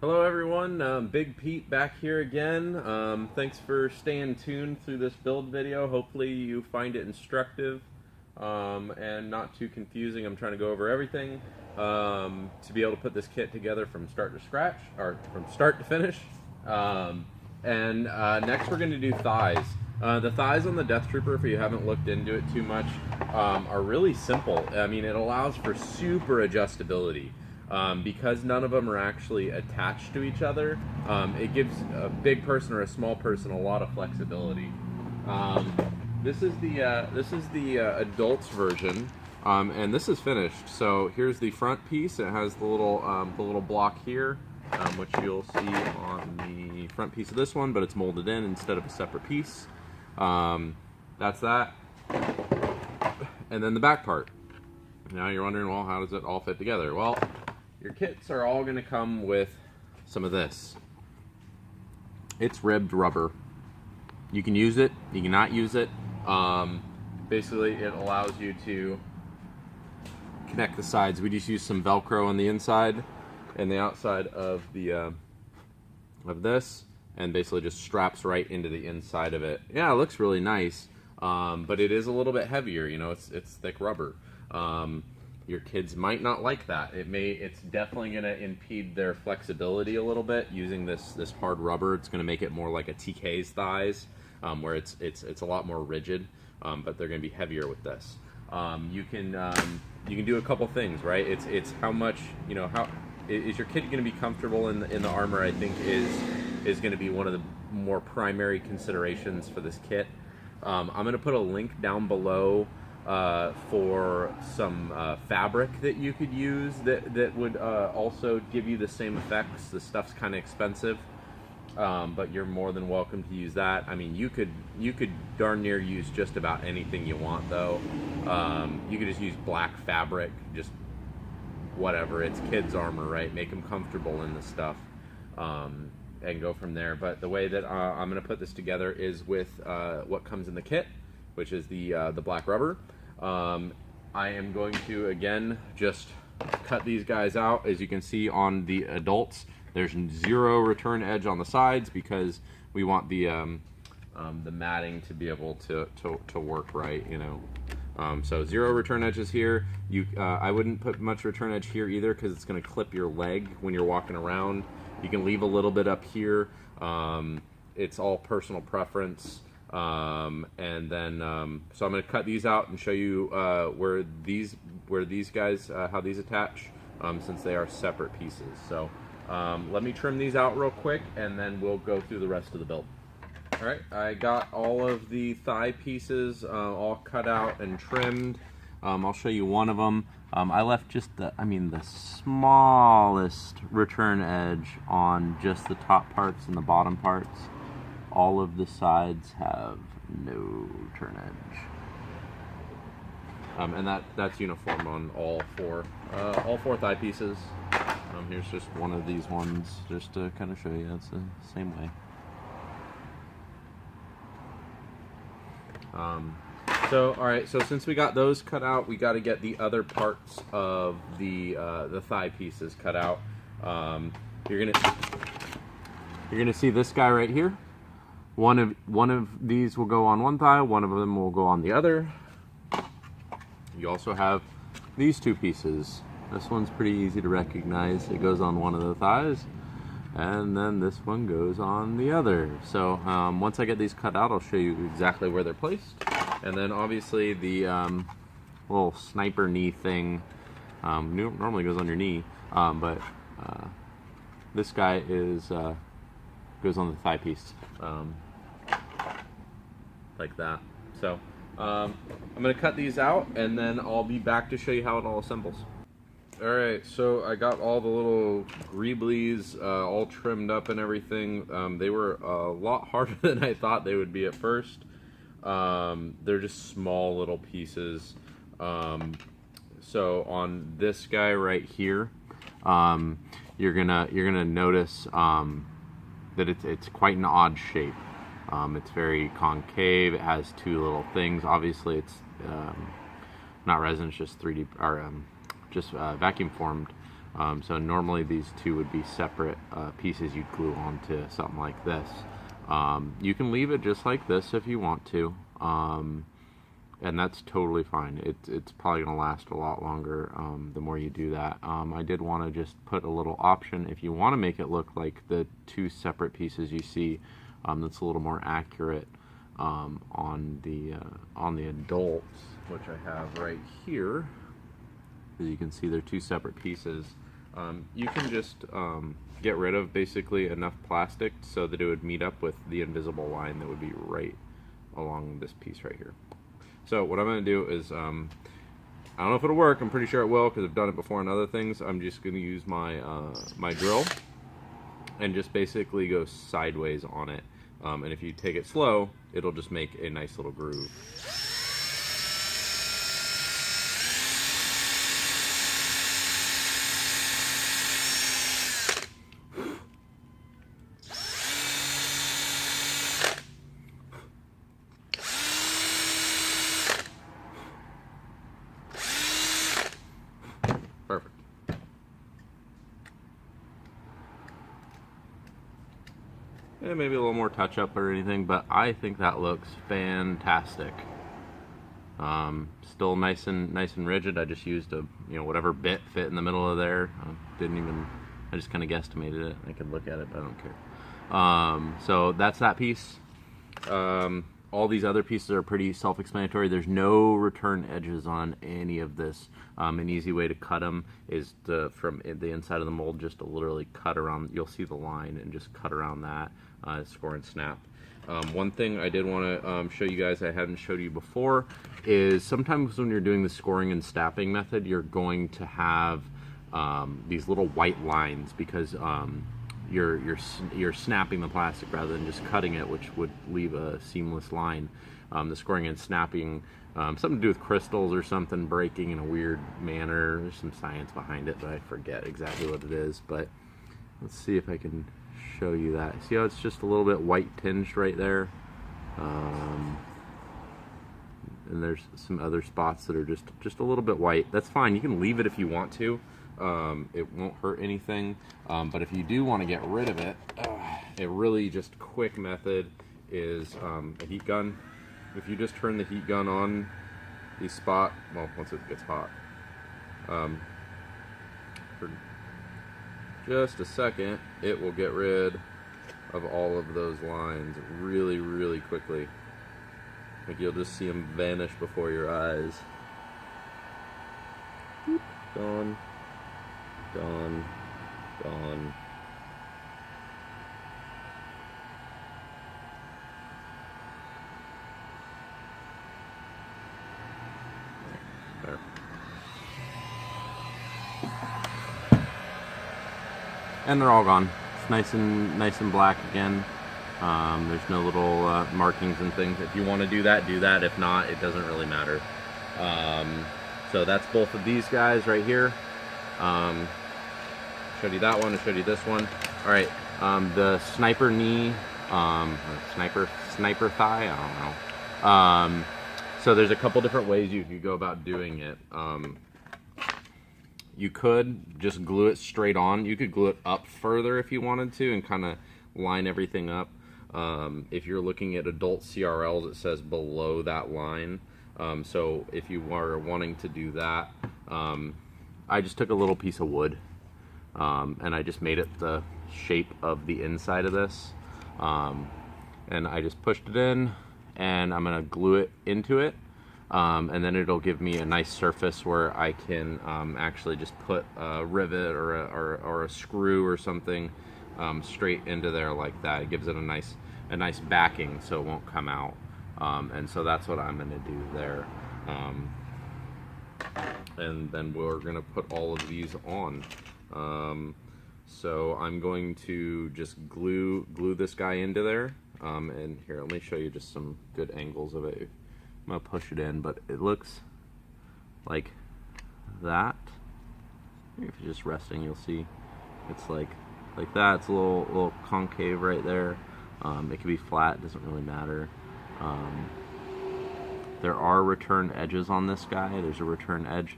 Hello everyone, Big Pete back here again. Thanks for staying tuned through this build video. Hopefully you find it instructive and not too confusing. I'm trying to go over everything to be able to put this kit together from start to scratch, or from start to finish. Next we're going to do thighs. The thighs on the Deathtrooper, if you haven't looked into it too much, are really simple. I mean, it allows for super adjustability. Because none of them are actually attached to each other, it gives a big person or a small person a lot of flexibility. This is the adults version, and this is finished. So here's the front piece. It has the little block here, which you'll see on the front piece of this one, but it's molded in instead of a separate piece. That's that. And then the back part. Now you're wondering, well, how does it all fit together? Well, your kits are all going to come with some of this. It's ribbed rubber. You can use it, you cannot use it. Basically, it allows you to connect the sides. We just use some Velcro on the inside and the outside of the of this, and basically just straps right into the inside of it. Yeah, it looks really nice, but it is a little bit heavier. You know, it's thick rubber. Your kids might not like that. It's definitely going to impede their flexibility a little bit using this hard rubber. It's going to make it more like a TK's thighs, where it's a lot more rigid, but they're going to be heavier with this. You can do a couple things, right? It's how much, you know, how is your kid going to be comfortable in the armor? I think is going to be one of the more primary considerations for this kit. I'm going to put a link down below for some fabric that you could use that would also give you the same effects. The stuff's kind of expensive, but you're more than welcome to use that. I mean, you could darn near use just about anything you want, though. You could just use black fabric, just whatever. It's kids' armor, right? Make them comfortable in the stuff, and go from there. But the way that I'm going to put this together is with what comes in the kit, which is the black rubber. I am going to, again, just cut these guys out. As you can see on the adults, there's 0 return edge on the sides because we want the matting to be able to work right, you know. So 0 return edges here. I wouldn't put much return edge here either because it's going to clip your leg when you're walking around. You can leave a little bit up here. It's all personal preference. And then so I'm going to cut these out and show you where these guys how these attach, since they are separate pieces. So let me trim these out real quick, and then we'll go through the rest of the build. All right, I got all of the thigh pieces all cut out and trimmed. I'll show you one of them. I left just the smallest return edge on just the top parts and the bottom parts. All of the sides have no turn edge, and that's uniform on all four thigh pieces. Here's just one of these ones, just to kind of show you. It's the same way. So all right, so since we got those cut out, we got to get the other parts of the thigh pieces cut out. You're gonna see this guy right here. One of these will go on one thigh, one of them will go on the other. You also have these two pieces. This one's pretty easy to recognize. It goes on one of the thighs, and then this one goes on the other. So once I get these cut out, I'll show you exactly where they're placed. And then obviously the little sniper knee thing normally goes on your knee, but this guy goes on the thigh piece, like that. So I'm going to cut these out, and then I'll be back to show you how it all assembles. Alright, so I got all the little greeblies all trimmed up and everything. They were a lot harder than I thought they would be at first. They're just small little pieces. So on this guy right here, you're gonna notice that it's quite an odd shape. It's very concave. It has two little things. Obviously, it's not resin, it's just 3D or just vacuum formed. So normally these two would be separate pieces you'd glue onto something like this. You can leave it just like this if you want to, and that's totally fine. It's probably going to last a lot longer the more you do that. I did want to just put a little option if you want to make it look like the two separate pieces you see. That's a little more accurate on the adults, which I have right here. As you can see, they're two separate pieces. You can just get rid of basically enough plastic so that it would meet up with the invisible line that would be right along this piece right here. So what I'm going to do is, I don't know if it'll work, I'm pretty sure it will because I've done it before on other things. I'm just going to use my, my drill and just basically go sideways on it. And if you take it slow, it'll just make a nice little groove. Perfect. And maybe a little more touch up or anything, but I think that looks fantastic. Still nice and rigid. I just used a whatever bit fit in the middle of there. I just kind of guesstimated it. I could look at it, but I don't care. So that's that piece. All these other pieces are pretty self-explanatory. There's no return edges on any of this. An easy way to cut them is from the inside of the mold, just to literally cut around. You'll see the line and just cut around that, score and snap. One thing I did want to show you guys I hadn't showed you before is sometimes when you're doing the scoring and snapping method, you're going to have these little white lines because you're snapping the plastic rather than just cutting it, which would leave a seamless line. The scoring and snapping, something to do with crystals or something breaking in a weird manner. There's some science behind it, but I forget exactly what it is. But let's see if I can show you that. See how it's just a little bit white tinged right there? And there's some other spots that are just a little bit white. That's fine. You can leave it if you want to. It won't hurt anything, but if you do want to get rid of it, a really just quick method is a heat gun. If you just turn the heat gun on the spot, well, once it gets hot, for just a second, it will get rid of all of those lines really, really quickly. Like you'll just see them vanish before your eyes. Boop, gone. Gone, gone. There. And they're all gone. It's nice and black again. There's no little markings and things. If you want to do that, do that. If not, it doesn't really matter. So that's both of these guys right here. Showed you that one, I showed you this one. All right, the sniper knee, or sniper thigh, I don't know. So there's a couple different ways you could go about doing it. You could just glue it straight on. You could glue it up further if you wanted to and kind of line everything up. If you're looking at adult CRLs, it says below that line. So if you are wanting to do that, I just took a little piece of wood and I just made it the shape of the inside of this, and I just pushed it in, and I'm gonna glue it into it, and then it'll give me a nice surface where I can actually just put a rivet or a screw or something straight into there like that. It gives it a nice backing so it won't come out, and so that's what I'm gonna do there. And then we're going to put all of these on. So I'm going to just glue this guy into there. And here, let me show you just some good angles of it. I'm going to push it in, but it looks like that. If you're just resting, you'll see it's like that. It's a little concave right there. It can be flat, doesn't really matter. There are return edges on this guy. There's a return edge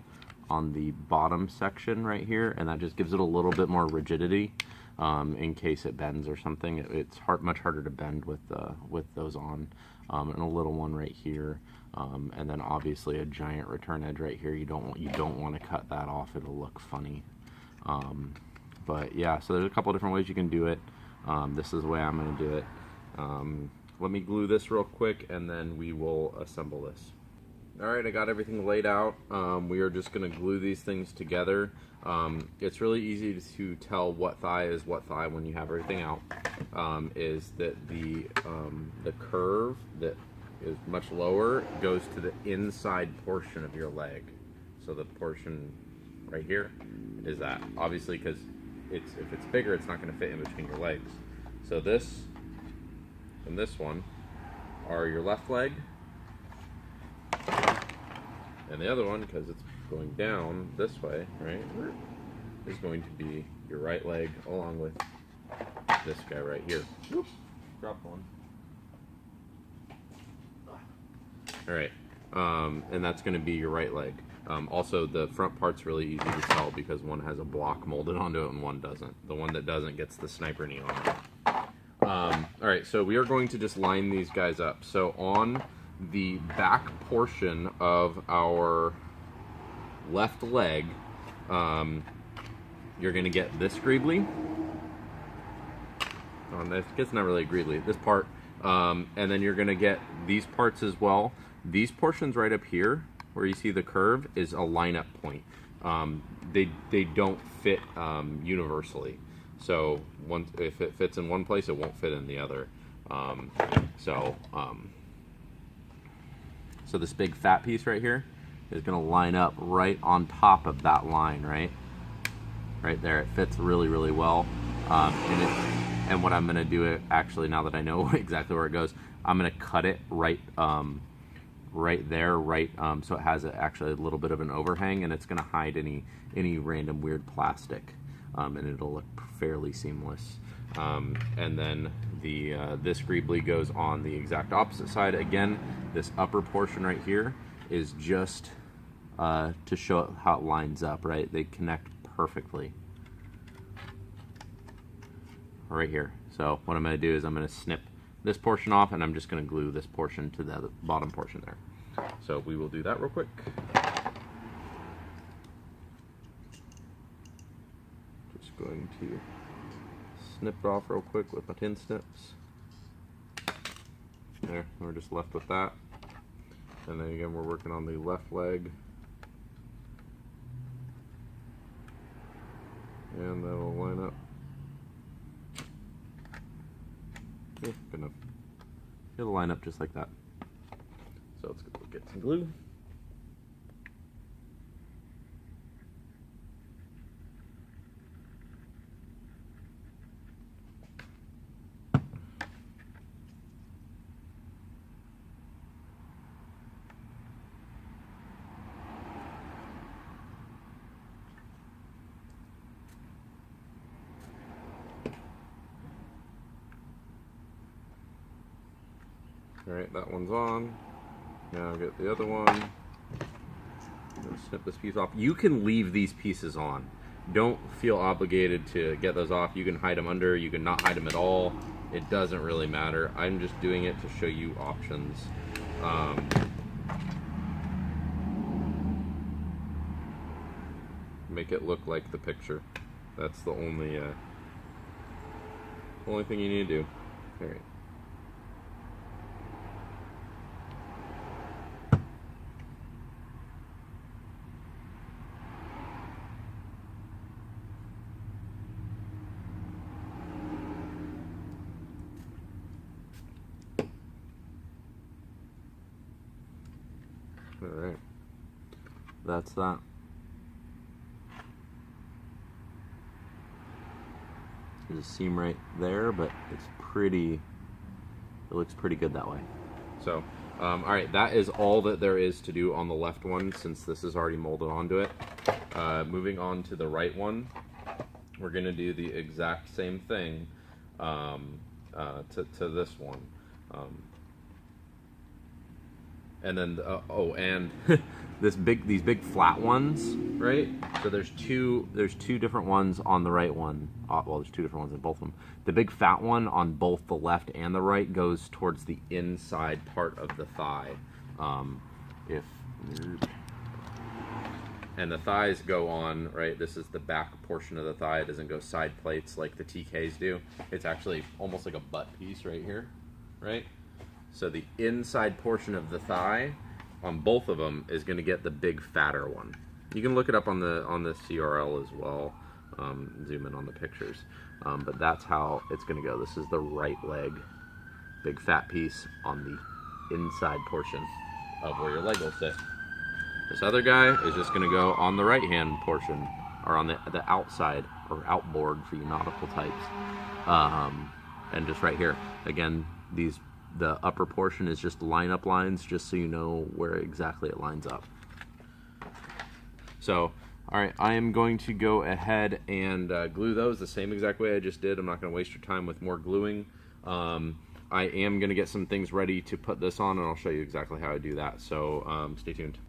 on the bottom section right here, and that just gives it a little bit more rigidity in case it bends or something. It's much harder to bend with those on, and a little one right here, and then obviously a giant return edge right here. You don't want to cut that off; it'll look funny. But yeah, so there's a couple different ways you can do it. This is the way I'm going to do it. Let me glue this real quick, and then we will assemble this. Alright, I got everything laid out. We are just going to glue these things together. It's really easy to tell what thigh is what thigh when you have everything out. Is that the curve that is much lower goes to the inside portion of your leg. So the portion right here is that. Obviously, because if it's bigger, it's not going to fit in between your legs. So this and this one are your left leg, and the other one, because it's going down this way, right, is going to be your right leg, along with this guy right here. Whoop, dropped one. Alright, and that's going to be your right leg. Also, the front part's really easy to tell because one has a block molded onto it and one doesn't. The one that doesn't gets the sniper knee on it. Alright, so we are going to just line these guys up. So on the back portion of our left leg, you're going to get this greebly. It's not really a greebly, this part. And then you're going to get these parts as well. These portions right up here, where you see the curve, is a lineup point. They don't fit universally. So if it fits in one place, it won't fit in the other. So this big fat piece right here is going to line up right on top of that line, right there. It fits really, really well. And what I'm going to do, actually, now that I know exactly where it goes, I'm going to cut it right there, so it has actually a little bit of an overhang, and it's going to hide any random weird plastic, and it'll look fairly seamless. And then this greebly goes on the exact opposite side. Again, this upper portion right here is just to show how it lines up, right? They connect perfectly right here. So what I'm going to do is I'm going to snip this portion off, and I'm just going to glue this portion to the bottom portion there. So we will do that real quick. Just going to snip it off real quick with my tin snips. There, we're just left with that. And then again, we're working on the left leg. And that'll line up. Yeah, good enough. It'll line up just like that. So let's go get some glue. Alright, that one's on. Now I'll get the other one. I'm going to snip this piece off. You can leave these pieces on. Don't feel obligated to get those off. You can hide them under, you can not hide them at all. It doesn't really matter. I'm just doing it to show you options. Make it look like the picture. That's the only thing you need to do. Alright. Alright, that's that. There's a seam right there, but it looks pretty good that way. So, alright, that is all that there is to do on the left one, since this is already molded onto it. Moving on to the right one, we're going to do the exact same thing to this one. And then and these big flat ones, right? So there's two different ones on the right one. Well, there's two different ones in both of them. The big fat one on both the left and the right goes towards the inside part of the thigh. And the thighs go on, right? This is the back portion of the thigh. It doesn't go side plates like the TKs do. It's actually almost like a butt piece right here, right? So the inside portion of the thigh on both of them is going to get the big fatter one. You can look it up on the CRL as well. Zoom in on the pictures, but that's how it's going to go. This is the right leg, big fat piece on the inside portion of where your leg will sit. This other guy is just going to go on the right hand portion, or on the outside or outboard for you nautical types, and just right here. Again, the upper portion is just line-up lines, just so you know where exactly it lines up. So, all right, I am going to go ahead and glue those the same exact way I just did. I'm not going to waste your time with more gluing. I am going to get some things ready to put this on, and I'll show you exactly how I do that. So stay tuned.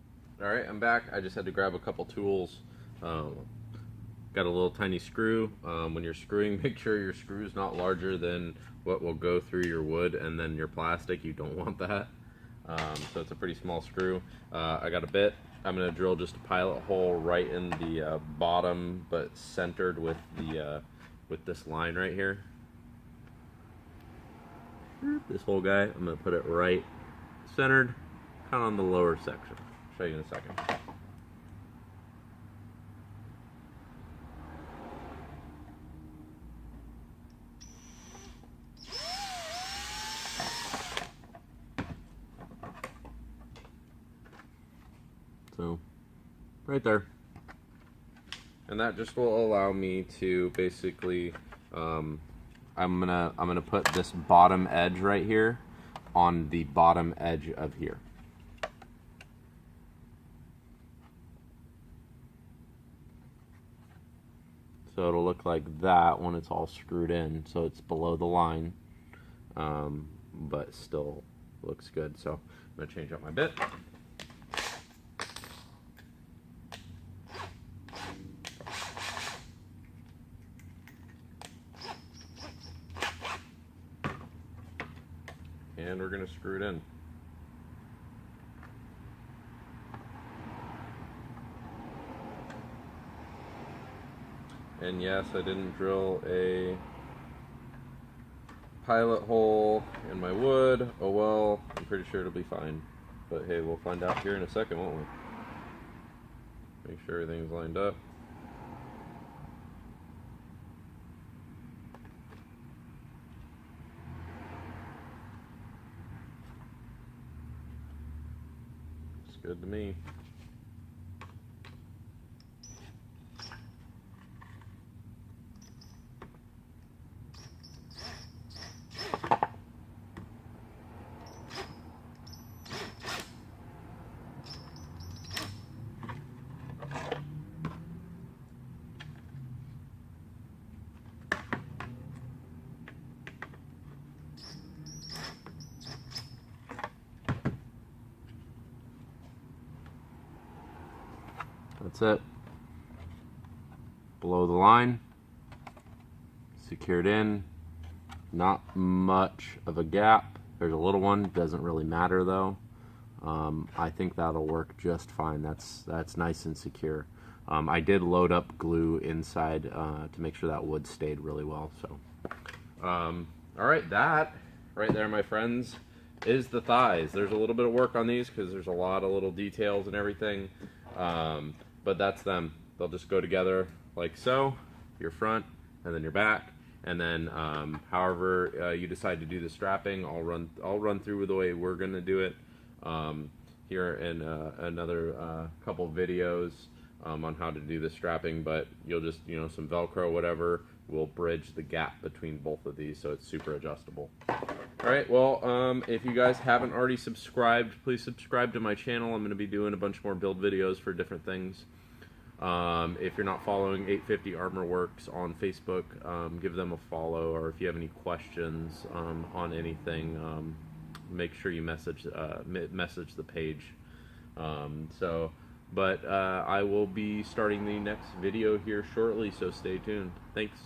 All right, I'm back. I just had to grab a couple tools. Got a little tiny screw. When you're screwing, make sure your screw is not larger than what will go through your wood and then your plastic. You don't want that. So it's a pretty small screw. I got a bit. I'm going to drill just a pilot hole right in the bottom, but centered with this line right here. This whole guy, I'm going to put it right centered, kind of on the lower section. I'll show you in a second. So, right there. And that just will allow me to basically, I'm gonna put this bottom edge right here on the bottom edge of here. So it'll look like that when it's all screwed in, so it's below the line, but still looks good. So I'm gonna change out my bit. And we're going to screw it in. And yes, I didn't drill a pilot hole in my wood. Oh well, I'm pretty sure it'll be fine. But hey, we'll find out here in a second, won't we? Make sure everything's lined up. Good to me. That's it. Below the line, secured in. Not much of a gap. There's a little one, doesn't really matter though. I think that'll work just fine. That's nice and secure. I did load up glue inside to make sure that wood stayed really well. So, all right, that right there, my friends, is the thighs. There's a little bit of work on these because there's a lot of little details and everything. But that's them. They'll just go together like so, your front and then your back, and then however you decide to do the strapping, I'll run through the way we're gonna do it here in another couple videos on how to do the strapping. But you'll just, some Velcro, whatever, will bridge the gap between both of these, so it's super adjustable. All right, well, if you guys haven't already subscribed, please subscribe to my channel. I'm going to be doing a bunch more build videos for different things. If you're not following 850 Armor Works on Facebook, give them a follow, or if you have any questions on anything, make sure you message the page. But I will be starting the next video here shortly, so stay tuned. Thanks.